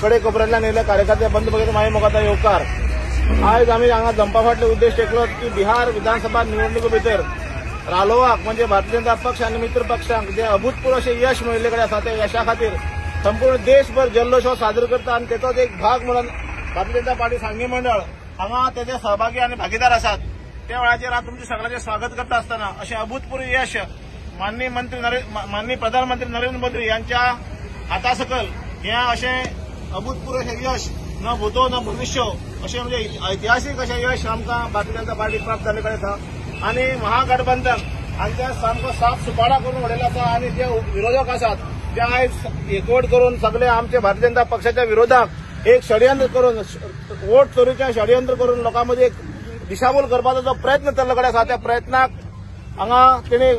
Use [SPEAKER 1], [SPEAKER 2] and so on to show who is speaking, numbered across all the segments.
[SPEAKER 1] कडे कोपऱ्यातल्या नेल्या कार्यकर्ते बंद बघितले माई मोगाचा येवकार आज आम्ही हांगा जंपा फाटले उद्देश टेकलो की बिहार विधानसभा निवडणुके भितर रालोआक म्हणजे भारतीय जनता पक्ष आणि मित्र पक्षांक जे अभूतपूर्व असे यश मेळिल्ले कडेन आसा ते यशा खातीर संपूर्ण देशभर जल्लोष साजरो करता आणि त्याचाच एक भाग म्हणून भारतीय जनता पार्टी सांगली मंडळ हांगा त्याचे सहभागी आणि भागीदार आसात। त्या वेळाचेर हांव तुमचे सगळ्यांचे स्वागत करता असताना असे अभूतपूर्व यश माननीय प्रधानमंत्री नरेंद्र मोदी यांच्या हातासकल हे असे अभूतपूर्व यश न भूतो न भविष्य असे म्हणजे ऐतिहासिक असे यश आमकां भारतीय जनता पार्टी प्राप्त जाल्ले कडेन आसा आणि महागठबंधन हांच्या सामको साफ सुपारा करून उडयला आसा आणि जे विरोधक आसात ते आयज एकवट करून सगळे आमचे भारतीय जनता पक्षाच्या विरोधात एक षडयंत्र करून वोट चोरीचे षडयंत्र करून लोकांमध्ये एक दिशाभूल करपाचो जो प्रयत्न चल्लो कडेन आसा त्या प्रयत्नाक हांगा तेणी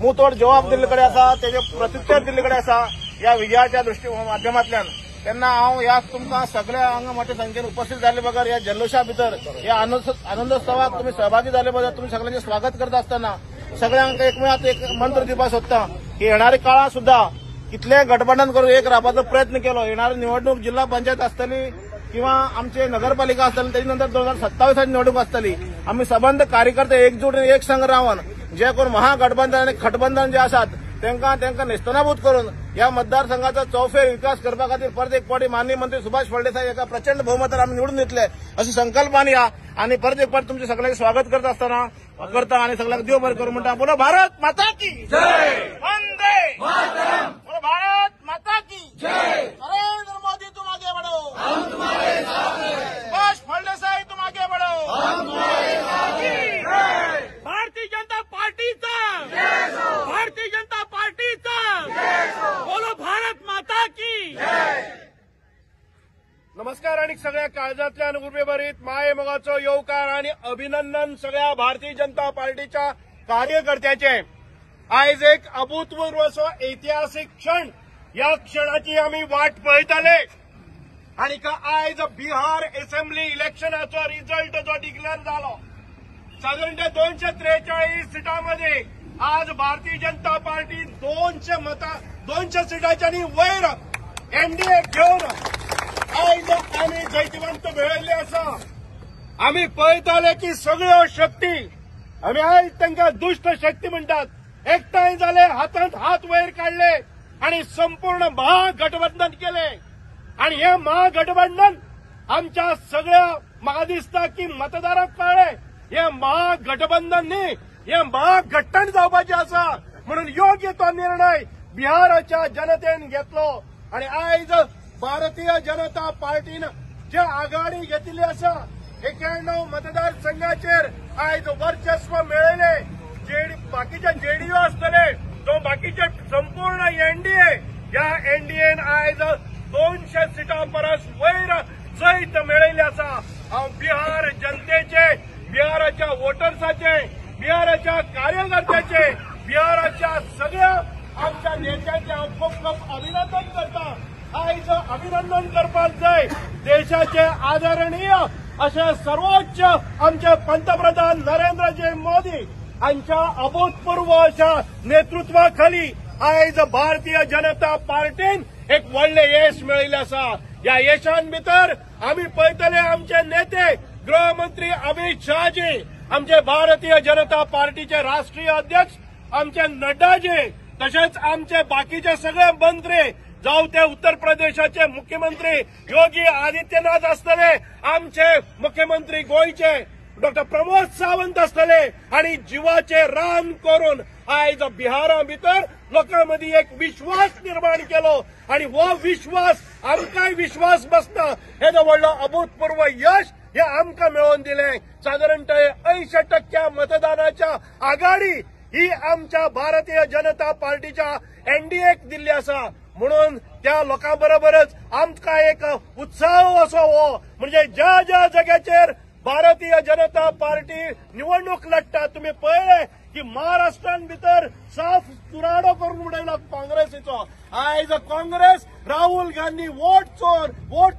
[SPEAKER 1] मुतोड जबाब दिल्ले कडेन आसा तेजे प्रत्युत्तर दिल्ले कडेन आसा या विजयाच्या माध्यमांतल्यान तेन्ना हांव ह्या तुमकां सगळ्या हांगा मोठ्या संख्येन उपस्थित जाल्ले बगर ह्या जल्लोषा भितर ह्या आनंदोत्सवाक तुम्ही सहभागी जाल्ले बद्दल तुम्ही सगळ्यांचे स्वागत करता असताना सगळ्यांक एक मंत्र दिवपाक सोदता की येणाऱ्या काळात सुद्धा कितले गठबंधन करून एक रावपाचो प्रयत्न केलो येणारी निवडणूक जिल्हा पंचायत आसतली किंवा आमचे नगरपालिका आसतली त्याच्या नंतर 2027 निवडणूक आसतली आम्ही सबंध कार्यकर्ते एकजूट एक संघ रावन जे करून महागठबंधन आणि खटबंधन जे आसात त्यांना नेस्तनाबूत करून या मतदारसंघाचा चौफेर विकास करपा खातीर परत एक फावटी माननीय मंत्री सुभाष फळदेसाई एका प्रचंड बहुमतान आम्ही निवडून दितले अशी संकल्पना या आणि परत एक फावटी तुमचे सगळ्यांचे स्वागत करत असताना करता आणि सगळ्यांक देव बरें करून म्हणटा बोलो भारत माता की जय वंदे मातरम बोलो भारत माता की जय नरेंद्र मोदी तुम आगे बढ़ो हम तुम्हारे साथ हैं सुभाष फळदेसाई तुम आगे बढ़ो हम तुम्हारे साथ हैं
[SPEAKER 2] भारतीय जनता पार्टीचा भारतीय जनता पार्टीचा बोलो भारत माता की जय।
[SPEAKER 1] नमस्कार आणि सगळ्या काळजातल्या उर्बेभरीत माये मोगाचो येवकार आणि अभिनंदन सगळ्या भारतीय जनता पार्टीच्या कार्यकर्त्याचे आयज एक अभूतपूर्व असो ऐतिहासिक क्षण या क्षणाची आम्ही वाट पळयताले आणि आयज बिहार असेंब्ली इलेक्शनाचो रिझल्ट जो डिक्लेअर झालो साधारणतः 243 सीटांमध्ये आज भारतीय जनता पार्टी 200 सीटांच्या वयर एनडीए घेऊन आयज आम्ही जैतिवंत मेळयल्ले आसा। आम्ही पळयताले की सगळ्यो शक्ती आम्ही आयज तांकां दुष्ट शक्ती म्हणटात एकठांय जाले हातांत हात वयर काढले आणि संपूर्ण महागठबंधन केले आणि हे महागठबंधन आमच्या सगळ्या म्हाका दिसता की मतदारांक कळ्ळें हे महागठबंधन न्ही हे महागठ्ठण जावपाचें आसा म्हणून योग्य तो निर्णय बिहाराच्या जनतेन घेतलो आणि आयज भारतीय जनता पार्टीन जे आघाडी घेतिल्ली आसा 91 मतदारसंघाचेर आयज वर्चस्व मेळयले बाकीचे जेडीयू आसतले तो बाकीचे संपूर्ण एनडीए या एनडीएन आयज 200 सीटां परस वयर जैत मेळयले आसा। हांव बिहार जनतेचे बिहाराच्या वोटर्साचे बिहाराच्या कार्यकर्त्याचे बिहाराच्या सगळ्या आमच्या नेत्यांचे हांव खूप खूप अभिनंदन करता। आयज अभिनंदन करपाक जाय देशाचे आदरणीय असे सर्वोच्च आमचे पंतप्रधान नरेंद्रजी मोदी हांच्या अभूतपूर्व अशा नेतृत्वाखाली आयज भारतीय जनता पार्टीन एक व्हडले यश मेळयले आसा। या यशान भितर आम्ही पळयतले आमचे नेते गृहमंत्री अमित शहाजी आमचे भारतीय जनता पार्टीचे राष्ट्रीय अध्यक्ष आमचे नड्डाजी तसेच आमचे बाकीचे सगळे मंत्री जावं ते उत्तर प्रदेशाचे मुख्यमंत्री योगी आदित्यनाथ आसतले आमचे मुख्यमंत्री गोयचे डॉक्टर प्रमोद सावंत आसतले आणि जीवाचे रान करून आयज बिहारा भितर लोकांमदी एक विश्वास निर्माण केलो आणि हो विश्वास आमकांय विश्वास बसता हे जो व्हडलो अभूतपूर्व यश हे आमकां मेळोवन दिले। साधारणतः 80% मतदानाच्या आघाडी ही आमच्या भारतीय जनता पार्टीच्या एनडीएक दिल्ली आसा म्हणून त्या लोकांबरोबरच आमकां एक उत्साह असो हो म्हणजे ज्या ज्या जाग्याचेर भारतीय जनता पार्टी निवडणूक लढटा तुम्ही पळयले की महाराष्ट्रान भितर साफ चुराडो करून उडयलो काँग्रेसीचो। आयज काँग्रेस राहुल गांधी वोट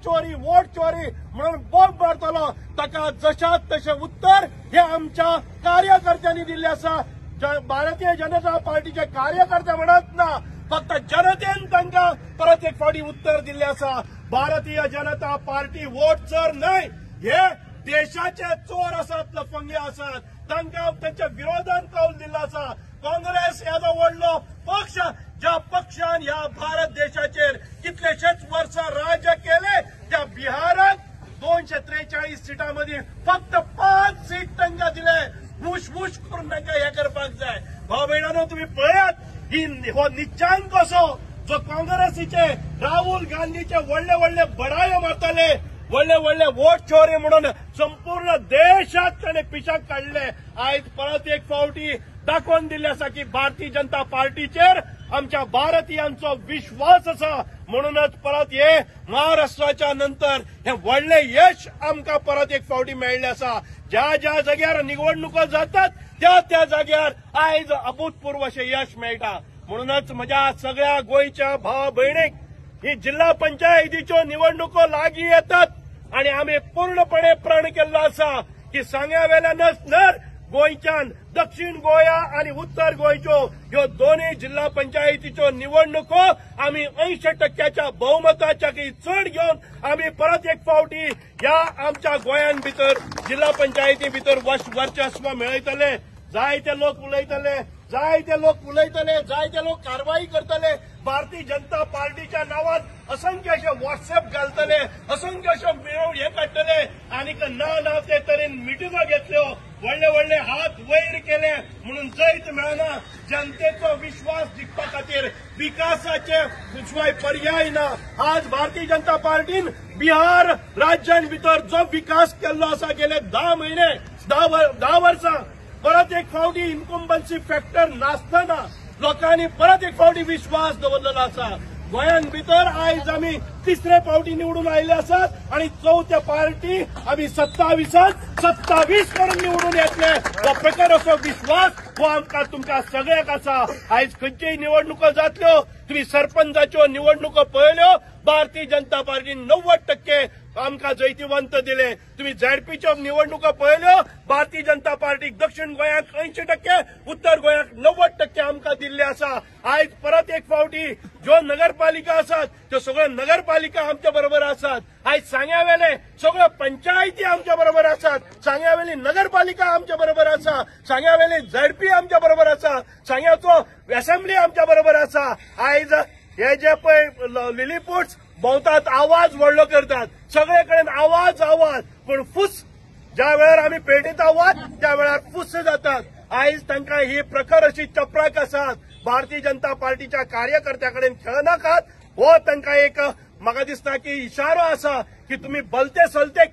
[SPEAKER 1] चोरी म्हणून बोब मारतलो ताका जशात तशें उत्तर हे आमच्या कार्यकर्त्यांनी दिल्ले आसा। भारतीय जनता पार्टीचे कार्यकर्ते म्हणत ना फक्त जनतेन तांकां परत एक फावटी उत्तर दिल्ले आसा। भारतीय जनता पार्टी वोट चोर नाही, हे देशाचे चोर असत, लफंगे असत. तांकां त्यांच्या विरोधान कौल दिला असा. काँग्रेस ह्या व्हडलो पक्ष, ज्या पक्षान ह्या भारत देशाचेर कितलेशेच वर्सां राज्य केले, त्या बिहारात 243 सीटांमध्ये फक्त 5 सीट तांकां दिले. मुश करून तांकां हे करपाक जाय. भाव भयणांनो, तुम्ही पळयात हो निच्चांक कसो जो काँग्रेसीचे राहुल गांधीचे व्हडले बडायो मारताले, व्हडले वोट चोरी म्हणून संपूर्ण देशात ताणे पिशाक काढले. आयज परत एक फावटी दाखोवन दिल्ले आसा की भारतीय जनता पार्टीचेर आमच्या भारतीयांचो विश्वास आसा. म्हणूनच परत हे महाराष्ट्राच्या नंतर हे व्हडले यश आमकां परत एक फावटी मेळ्ळें आसा. ज्या जाग्यार निवडणुको जातात त्या जाग्यार आयज अभूतपूर्व अशें यश मेळटा. म्हणूनच म्हज्या सगळ्या गोंयच्या भाव भयणीक ही जिल्हा पंचायतीच्यो निवडणुको लागीं येतात आणि आम्ही पूर्णपणे प्रण केल्लो आसा की सांग्यावेल्यानच नर गोंयच्यान दक्षिण गोंया आणि उत्तर गोंयच्यो ह्यो दोनूय जिल्हा पंचायतीच्यो निवडणुको आम्ही 80% बहुमताच्या चढ घेवन आम्ही परत एक फावटी ह्या आमच्या गोंयान भितर जिल्हा पंचायती भितर वर्चस्व मेळयतले. जायते लोक उलयतले, जायते लोक कारवाई करतले. भारतीय जनता पार्टीच्या नावात असंख्य असे व्हॉट्सअप घालतले, असंख्य अशे मेळून हे काडटले आणि ना ते तरेन मिटिंगो घेतल्यो, व्हडले हात वयर केले म्हणून जैत मेळना. जनतेचो विश्वास जिखपा खातीर विकासाचे शिवाय पर्याय ना. आज भारतीय जनता पार्टीन बिहार राज्यान भितर जो विकास केल्लो आसा गेले 10 महिने 10 वर्सां, परत एक फावटी इन्कम्बन्सी फॅक्टर नासतना लोकांनी परत एक फावटी विश्वास दवरलेलो आसा. गोंयान भितर आयज आमी तिसरे फावटी निवडून आयले आसात आणि चौथे पार्टी आमी 27 करून निवडून येतले. हो प्रकार असो विश्वास हो आमकां तुमकां सगळ्याक आसा. आयज खंयच्योय निवडणुको जातल्यो, तुम्ही सरपंचाच्यो निवडणुको पळयल्यो, भारतीय जनता पार्टीन 90% आमकां जैतिवंत दिले. तुम्ही झेडपीच्यो निवडणुको पळयल्यो, भारतीय जनता पार्टीक दक्षिण गोंयाक 80%, उत्तर गोंयाक 90% आमकां दिल्ले आसा. आयज परत एक फावटी ज्यो नगरपालिका आसात त्यो सगळ्यो नगरपालिका आमच्या बरोबर आसात. आयज सांग्यावेले सगळ्यो पंचायती आमच्या बरोबर आसात. सांग्यावेली नगरपालिका आमच्या बरोबर आसा. सांग्यावेली झेडपी आमच्या बरोबर आसा. सांग्याचो असेंब्ली आमच्या बरोबर आसा. आयज हे जे पळय लिलीपुट्स भोंवतात, आवाज व्हडलो करतात, सगळे कडेन आवाज पण फुस ज्या वेळार आमी पेटयता आवाज त्या वेळार फुस जातात. आयज तांकां ही प्रखर अशी चपराक आसात. भारतीय जनता पार्टीच्या कार्यकर्त्यां कडेन खेळनाकात. हो तांकां एक म्हाका दिसता की इशारो आसा की तुम्ही भलते सलते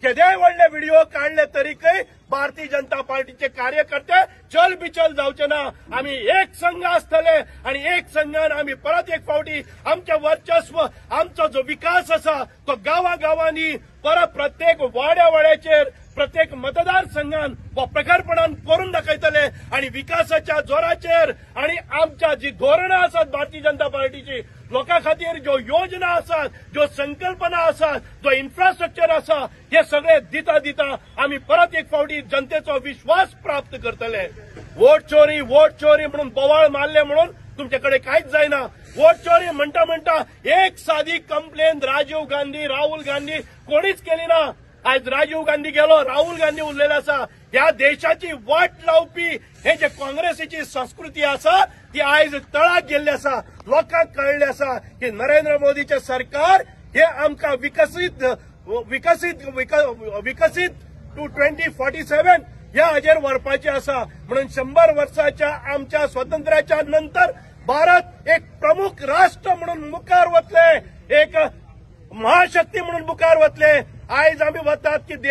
[SPEAKER 1] केदेय व्हडले व्हिडिओ काढले तरीकय भारतीय जनता पार्टीचे कार्यकर्ते चलबिचल जावचे ना. आम्ही एक संघ आसतले आणि एक संघान आम्ही परत एक फावटी आमचे वर्चस्व, आमचो जो विकास आसा तो गावागावांनी परत प्रत्येक वाड्याचेर प्रत्येक मतदारसंघान व प्रखरपणान करून दाखयतले आणि विकासाच्या जोराचेर आणि आमच्या जी धोरणां आसात भारतीय जनता पार्टीची, लोकां खातीर ज्यो योजना आसात, ज्यो संकल्पना आसात, जो इन्फ्रास्ट्रक्चर आसा, हे सगळे दिता आम्ही परत एक फावटी जनतेचो विश्वास प्राप्त करतले. वोट चोरी म्हणून बोवाळ मारले म्हणून तुमच्याकडे कांयच जायना. वोट चोरी म्हणटा एक साधी कंप्लेन राहुल गांधी कोणीच केली ना. आज राजीव गांधी गेलो, राहुल गांधी उरलेलो आसा. ह्या देशाची वाट लावपी हे जे काँग्रेसीची संस्कृती आसा ती आयज तळाक गेल्ली आसा. लोकांक कळ्ळें आसा की नरेंद्र मोदीचे सरकार हे आमकां विकसीत टू 2047 ह्या हाजेर व्हरपाचे आसा. म्हणून 100 वर्साच्या आमच्या स्वातंत्र्याच्या नंतर भारत एक प्रमुख राष्ट्र म्हणून मुखार वतले, एक महाशक्ती म्हणून मुखार वतले. आयज आम्ही वतात की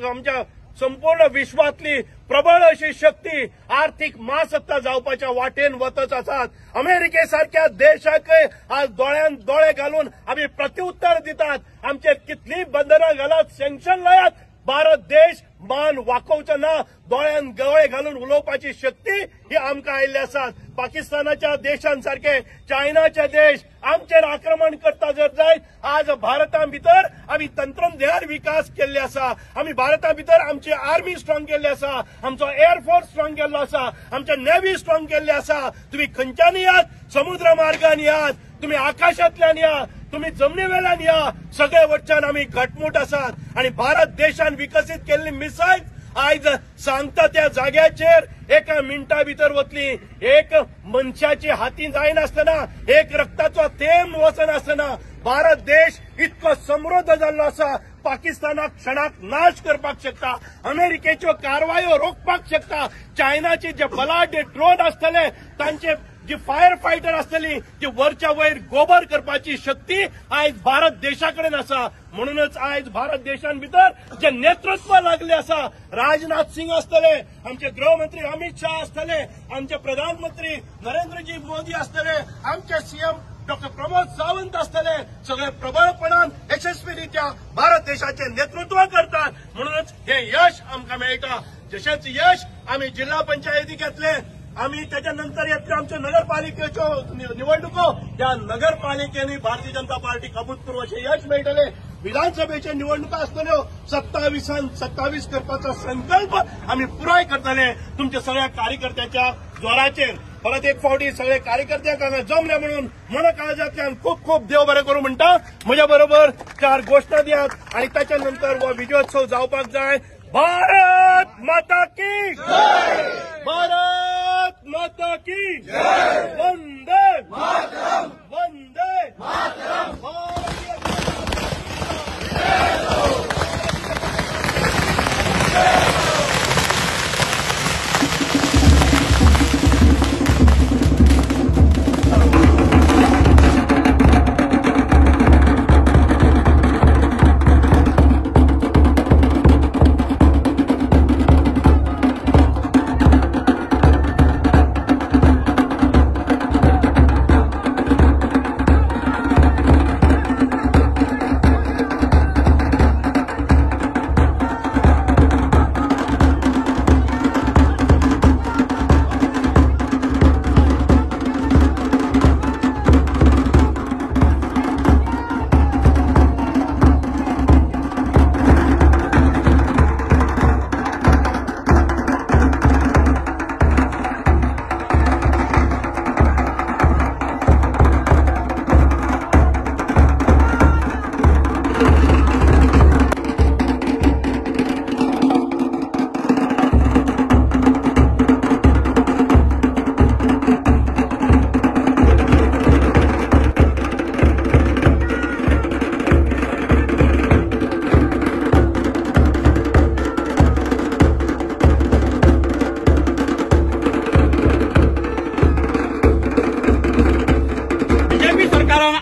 [SPEAKER 1] आमच्या संपूर्ण विश्वातली प्रबळ अशी शक्ती आर्थिक महासत्ता जावपाच्या वाटेन वतच आसात. अमेरिकेसारख्या देशाकय आज दोळ्यान दोळे घालून आम्ही प्रत्युत्तर दितात. आमचेर कितली बंधनां घालात, सँक्शन लायात, भारत देश मान वाकोवचो ना. दोळ्यान दोळे घालून उलोवपाची शक्ती ही आमकां आयिल्ली आसात. पाकिस्तानाच्या देशांसारखे चायनाचे देश आमचेर आक्रमण करता जर जायत आज भारता भितर आमी आमी तंत्रज्ञान विकास केल्ले आसा, आमी भारता भितर आमची आर्मी स्ट्रॉंग केल्ली आसा, आमचो एअरफोर्स स्ट्रॉंग केल्लो आसा, आमचे नेव्ही स्ट्रॉंग केल्ले आसा. तुम्ही खंयच्यान यात, समुद्र मार्गान यात, तुम्ही आकाशांतल्यान या, तुम्ही जमनीवेल्यान या, सगळे वटच्यान आमी घटमूट आसात. आणि भारत देशान विकसीत केल्ली मिसायल आयज सांगता त्या जाग्याचेर एका मिनटा भितर वतली. एक मनशाची हाती जायनासतना, एक रक्ताचो थेंब वचनासतना भारत देश इतको समृद्ध जाल्लो आसा. पाकिस्तानाक क्षणाक नाश करपाक शकता, अमेरिकेच्यो कारवायो रोखपाक शकता, चायनाचे जे बलाढ्य ड्रोन आसतले तांचे जी फायर फायटर आसतली ती वरच्या वयर गोबर करपाची शक्ती आयज भारत देशाकडेन आसा. म्हणूनच आयज भारत देशान भितर जे नेतृत्व लागले आसा, राजनाथ सिंग आसतले, आमचे गृहमंत्री अमित शाह आसतले, आमचे प्रधानमंत्री नरेंद्रजी मोदी आसतले, आमचे सीएम डॉक्टर प्रमोद सावंत आसतले, सगळे प्रबळपणान यशस्वीरित्या भारत देशाचे नेतृत्व करतात. म्हणूनच हे यश आमकां मेळटा. जशेंच यश आमी जिल्हा पंचायती घेतले, आम्ही त्याच्यानंतर येतल्यो आमच्यो नगरपालिकेच्यो निवडणुको, त्या नगरपालिकेनी भारतीय जनता पार्टीक अभूतपूर्व अशें यश मेळटलें. विधानसभेच्यो निवडणुका आसतल्यो 27 करपाचो संकल्प आमी पुराय करतले तुमच्या सगळ्या कार्यकर्त्यांच्या जोराचेर. परत एक फावटी सगळे कार्यकर्त्यांक हांगा जमले म्हणून मन काळजांतल्यान खूप खूप देव बरें करूं म्हणटा. म्हज्या बरोबर 4 घोषणा दियात आणि त्याच्या नंतर हो विजयोत्सव जावपाक जाय. भारत माता की जय, भारत माता की जय, वंदे मातरम, वंदे मातरम, भारतीय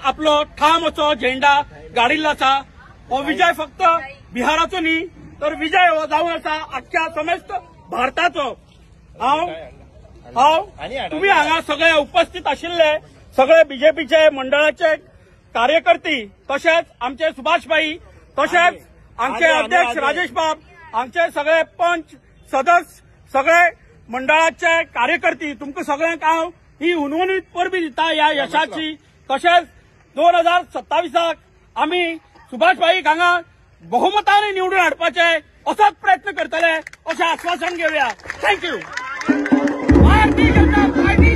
[SPEAKER 2] आपलो ठाम असो झेंडा गाडिल्लो आसा. हो विजय फक्त बिहाराचो न्ही तर विजय हो जावन आसा आख्ख्या समेस्त भारताचो. तुम्ही हांगा सगळे उपस्थित आशिल्ले सगळे बीजेपीचे मंडळाचे कार्यकर्ते, तशेंच आमचे सुभाष भाई, तशेंच आमचे अध्यक्ष राजेश बाब, आमचे सगळे पंच सदस्य, सगळे मंडळाचे कार्यकर्ते, तुमकां सगळ्यांक हांव ही उनवणीत परबी दिता ह्या यशाची. तशेंच 2027 आमी सुभाष भाईक हांगा बहुमताने निवडून हाडपाचे असोच प्रयत्न करतले अशें आश्वासन घेवया. थँक्यू. भारतीय जनता पार्टी